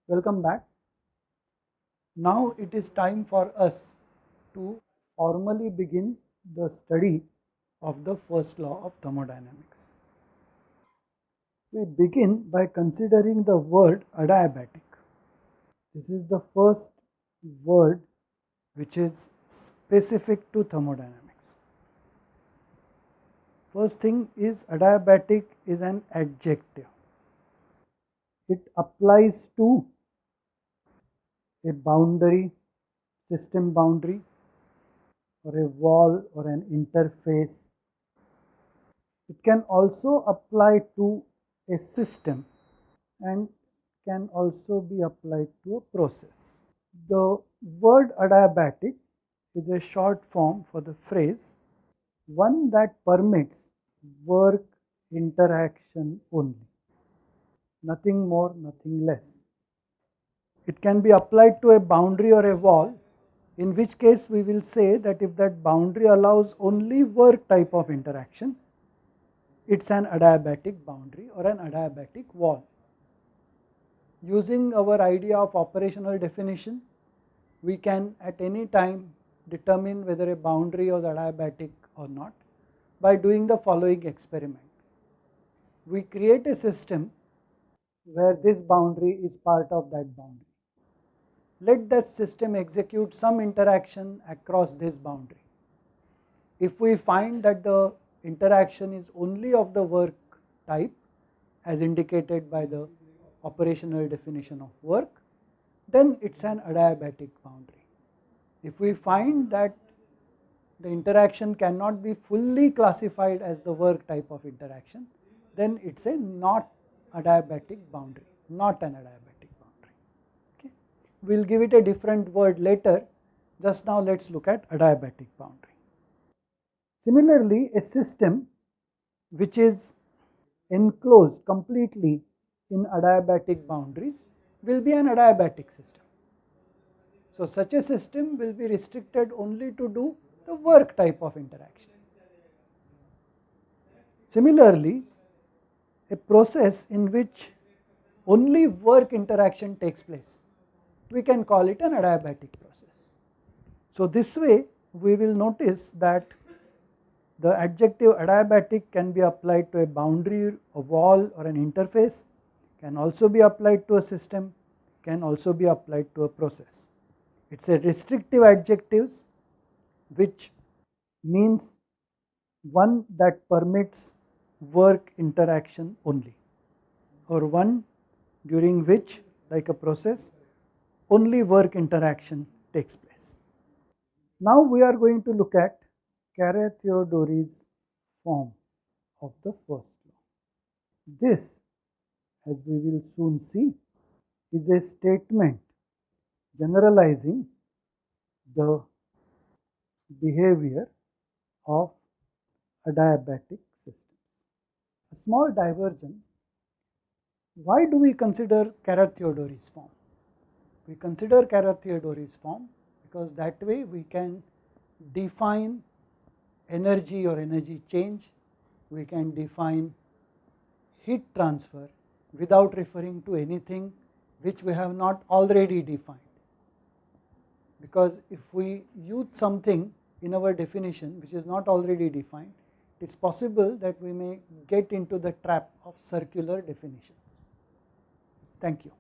Welcome back. Now it is time for us to formally begin the study of the first law of thermodynamics. We begin by considering the word adiabatic. This is the first word which is specific to thermodynamics. First thing is adiabatic is an adjective. It applies to a boundary, system boundary, or a wall or an interface. It can also apply to a system and can also be applied to a process. The word adiabatic is a short form for the phrase one that permits work interaction only, nothing more, nothing less. It can be applied to a boundary or a wall, in which case we will say that if that boundary allows only work type of interaction, it's an adiabatic boundary or an adiabatic wall. Using our idea of operational definition, we can at any time determine whether a boundary is adiabatic or not by doing the following experiment. We create a system where this boundary is part of that boundary. Let the system execute some interaction across this boundary. If we find that the interaction is only of the work type as indicated by the operational definition of work, then it's an adiabatic boundary. If we find that the interaction cannot be fully classified as the work type of interaction, then it's a not adiabatic boundary, not an adiabatic boundary. Okay. We'll give it a different word later. Just now let's look at adiabatic boundary. Similarly, a system which is enclosed completely in adiabatic boundaries will be an adiabatic system. So such a system will be restricted only to do the work type of interaction. Similarly, a process in which only work interaction takes place, we can call it an adiabatic process. So this way we will notice that the adjective adiabatic can be applied to a boundary, a wall or an interface, can also be applied to a system, can also be applied to a process. It's a restrictive adjective which means one that permits work interaction only, or one during which, like a process, only work interaction takes place. Now we are going to look at Carathéodory's form of the first law. This, as we will soon see, is a statement generalizing the behavior of adiabatic systems. A small diversion. Why do we consider Carathéodory's form? We consider Carathéodory's form because that way we can define energy or energy change, we can define heat transfer without referring to anything which we have not already defined. Because if we use something in our definition which is not already defined, it is possible that we may get into the trap of circular definitions. Thank you.